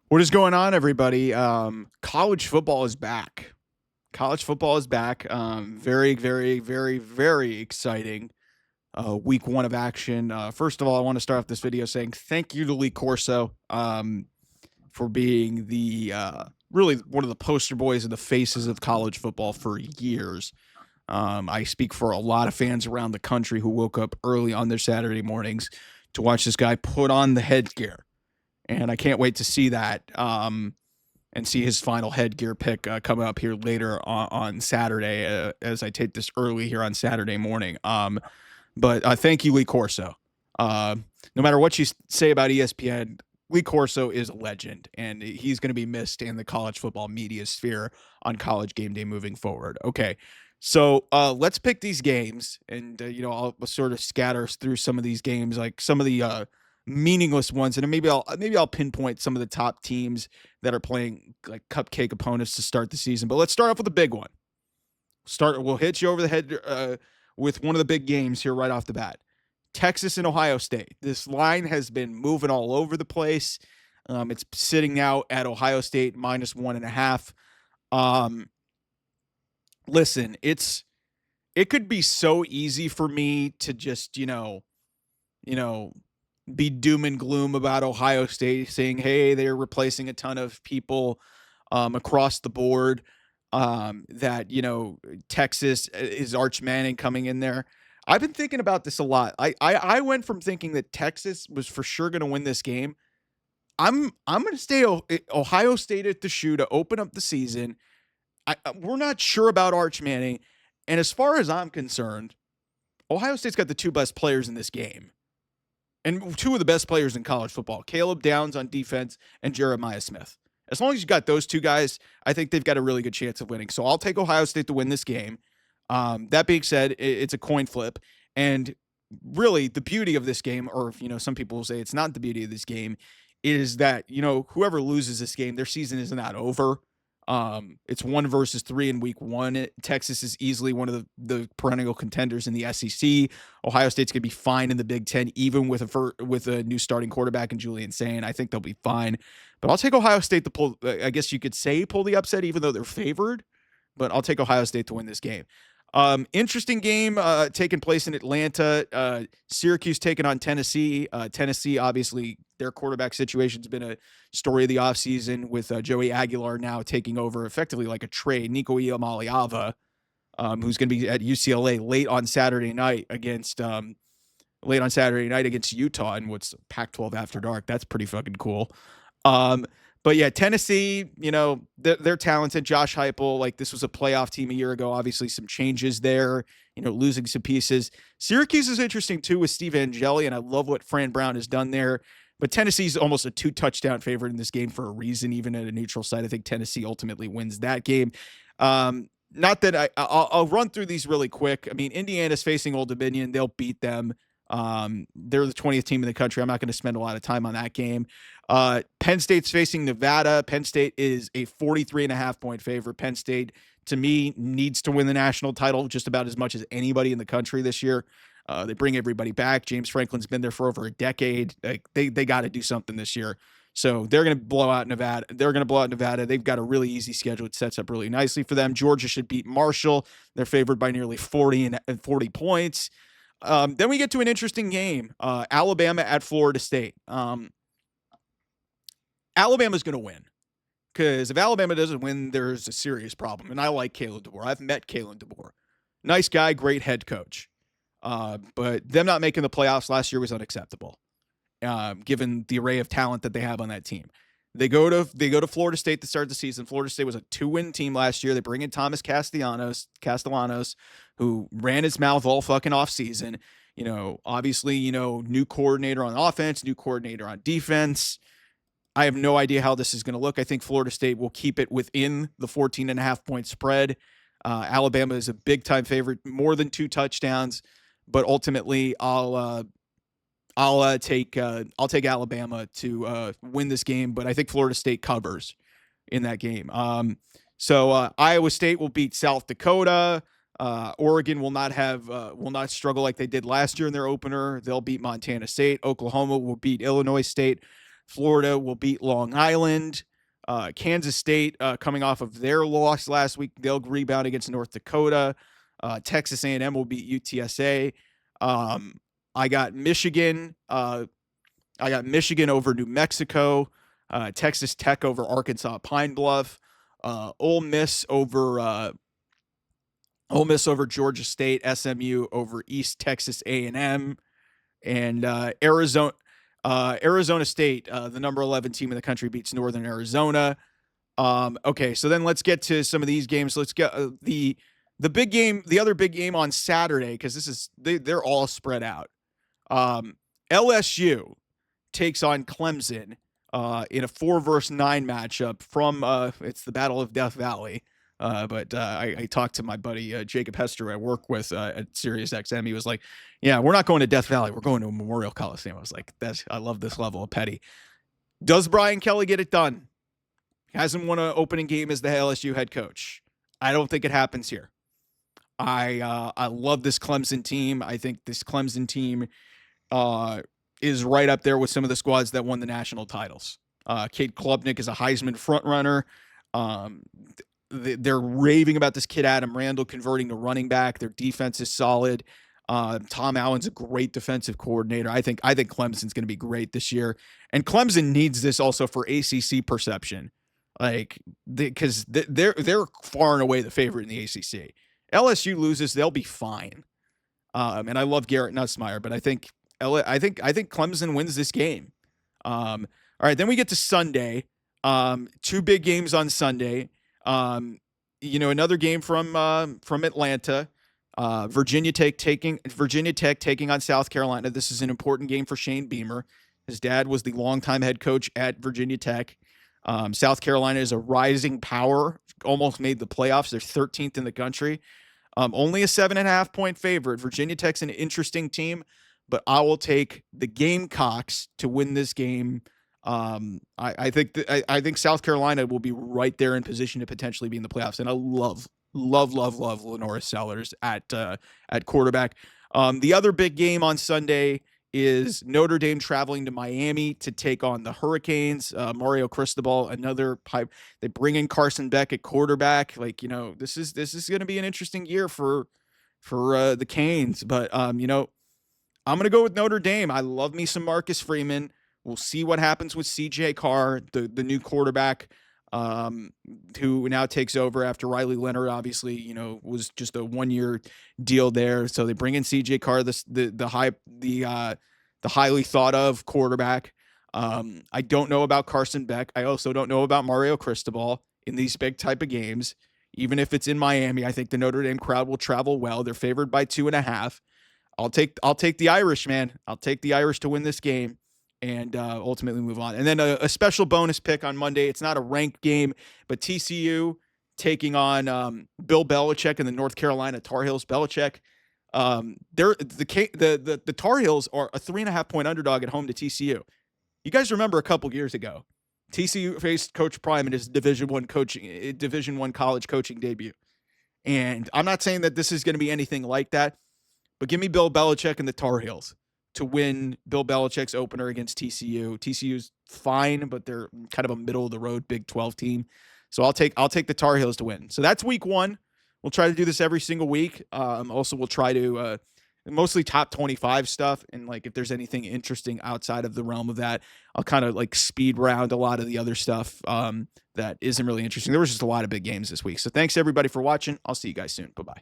What is going on, everybody? College football is back. College football is back. Very, very, very, very exciting. Week one of action. First of all, I want to start off this video saying thank you to Lee Corso for being the really one of the poster boys and the faces of college football for years. I speak for a lot of fans around the country who woke up early on their Saturday mornings to watch this guy put on the headgear, and I can't wait to see that and see his final headgear pick coming up here later on Saturday as I take this early here on Saturday morning. But thank you, Lee Corso. No matter what you say about ESPN, Lee Corso is a legend, and he's going to be missed in the college football media sphere on College Game Day moving forward. Okay, so let's pick these games, and I'll sort of scatter through some of these games, like some of the meaningless ones, and then maybe I'll pinpoint some of the top teams that are playing like cupcake opponents to start the season. But let's start off with a big one. We'll hit you over the head with one of the big games here right off the bat. Texas and Ohio State. This line has been moving all over the place. It's sitting now at Ohio State -1.5. Listen, it could be so easy for me to just you know be doom and gloom about Ohio State, saying, "Hey, they're replacing a ton of people across the board." That Texas is Arch Manning coming in there. I've been thinking about this a lot. I went from thinking that Texas was for sure going to win this game. I'm going to stay Ohio State at the shoe to open up the season. We're not sure about Arch Manning, and as far as I'm concerned, Ohio State's got the two best players in this game, and two of the best players in college football: Caleb Downs on defense and Jeremiah Smith. As long as you got those two guys, I think they've got a really good chance of winning. So I'll take Ohio State to win this game. That being said, it's a coin flip. And really, the beauty of this game, or some people will say it's not the beauty of this game, is that whoever loses this game, their season is not over. It's 1 versus 3 in week one. Texas is easily one of the perennial contenders in the SEC. Ohio State's going to be fine in the Big Ten, even with a new starting quarterback in Julian Sain. I think they'll be fine. But I'll take Ohio State to pull, I guess you could say, pull the upset, even though they're favored. But I'll take Ohio State to win this game. Interesting game taking place in Atlanta. Syracuse taking on Tennessee. Tennessee, obviously, their quarterback situation has been a story of the offseason with Joey Aguilar now taking over effectively like a trade. Nico Iamaleava, who's going to be at UCLA late on Saturday night against Utah in what's Pac-12 After Dark. That's pretty fucking cool. But yeah, Tennessee, they're talented. Josh Heupel, like this was a playoff team a year ago. Obviously, some changes there, losing some pieces. Syracuse is interesting too with Steve Angeli, and I love what Fran Brown has done there. But Tennessee's almost a 2-touchdown favorite in this game for a reason, even at a neutral site. I think Tennessee ultimately wins that game. Not that I'll run through these really quick. I mean, Indiana's facing Old Dominion. They'll beat them. They're the 20th team in the country. I'm not going to spend a lot of time on that game. Penn State's facing Nevada. Penn State is a 43.5-point favorite. Penn State, to me, needs to win the national title just about as much as anybody in the country this year. They bring everybody back. James Franklin's been there for over a decade. Like they got to do something this year. So they're going to blow out Nevada. They've got a really easy schedule. It sets up really nicely for them. Georgia should beat Marshall. They're favored by nearly 40 points. Then we get to an interesting game. Alabama at Florida State. Alabama's going to win, because if Alabama doesn't win, there's a serious problem. And I like Kalen DeBoer. I've met Kalen DeBoer. Nice guy, great head coach. But them not making the playoffs last year was unacceptable, given the array of talent that they have on that team. They go to Florida State to start the season. Florida State was a 2-win team last year. They bring in Thomas Castellanos, who ran his mouth all fucking off season. Obviously, new coordinator on offense, new coordinator on defense. I have no idea how this is going to look. I think Florida State will keep it within the 14.5-point spread. Alabama is a big-time favorite, more than 2 touchdowns, but ultimately I'll take Alabama to win this game, but I think Florida State covers in that game. So Iowa State will beat South Dakota. Oregon will not struggle like they did last year in their opener. They'll beat Montana State. Oklahoma will beat Illinois State. Florida will beat Long Island. Kansas State, coming off of their loss last week, they'll rebound against North Dakota. Texas A&M will beat UTSA. Um, I got Michigan. I got Michigan over New Mexico. Texas Tech over Arkansas Pine Bluff. Ole Miss over Georgia State. SMU over East Texas A&M, and Arizona State, the number 11 team in the country, beats Northern Arizona. Okay, so then let's get to some of these games. Let's get the big game, the other big game on Saturday, because they're all spread out. LSU takes on Clemson in a 4-versus-9 matchup from it's the Battle of Death Valley. But I talked to my buddy Jacob Hester I work with at SiriusXM. He was like, "Yeah, we're not going to Death Valley. We're going to Memorial Coliseum." I was like, I love this level of petty. Does Brian Kelly get it done? Hasn't won an opening game as the LSU head coach. I don't think it happens here. I love this Clemson team. I think this Clemson team is right up there with some of the squads that won the national titles. Cade Klubnik is a Heisman frontrunner. They're raving about this kid Adam Randall converting to running back. Their defense is solid. Tom Allen's a great defensive coordinator. I think Clemson's going to be great this year, and Clemson needs this also for ACC perception, because they're far and away the favorite in the ACC. LSU loses, they'll be fine. And I love Garrett Nussmeier, but I think Clemson wins this game. All right, then we get to Sunday. Two big games on Sunday. Another game from Atlanta. Virginia Tech taking on South Carolina. This is an important game for Shane Beamer. His dad was the longtime head coach at Virginia Tech. South Carolina is a rising power, almost made the playoffs. They're 13th in the country. Only a 7.5 point favorite. Virginia Tech's an interesting team, but I will take the Gamecocks to win this game. I think South Carolina will be right there in position to potentially be in the playoffs, and I love Lenora Sellers at quarterback. The other big game on Sunday is Notre Dame traveling to Miami to take on the Hurricanes. Mario Cristobal, another pipe. They bring in Carson Beck at quarterback. This is going to be an interesting year for the Canes. But I'm going to go with Notre Dame. I love me some Marcus Freeman. We'll see what happens with CJ Carr, the new quarterback, who now takes over after Riley Leonard, obviously, was just a 1-year deal there. So they bring in CJ Carr, the highly thought of quarterback. I don't know about Carson Beck. I also don't know about Mario Cristobal in these big type of games. Even if it's in Miami, I think the Notre Dame crowd will travel well. They're favored by 2.5. I'll take the Irish, man. I'll take the Irish to win this game and ultimately move on. And then a special bonus pick on Monday. It's not a ranked game, but TCU taking on Bill Belichick and the North Carolina Tar Heels. Belichick, the Tar Heels are a 3.5 point underdog at home to TCU. You guys remember a couple years ago, TCU faced Coach Prime in his Division I college coaching debut. And I'm not saying that this is going to be anything like that, but give me Bill Belichick and the Tar Heels to win Bill Belichick's opener against TCU. TCU's fine, but they're kind of a middle-of-the-road Big 12 team. So I'll take the Tar Heels to win. So that's week 1. We'll try to do this every single week. Also, we'll try to mostly top 25 stuff. And if there's anything interesting outside of the realm of that, I'll kind of speed round a lot of the other stuff that isn't really interesting. There was just a lot of big games this week. So thanks everybody for watching. I'll see you guys soon. Bye-bye.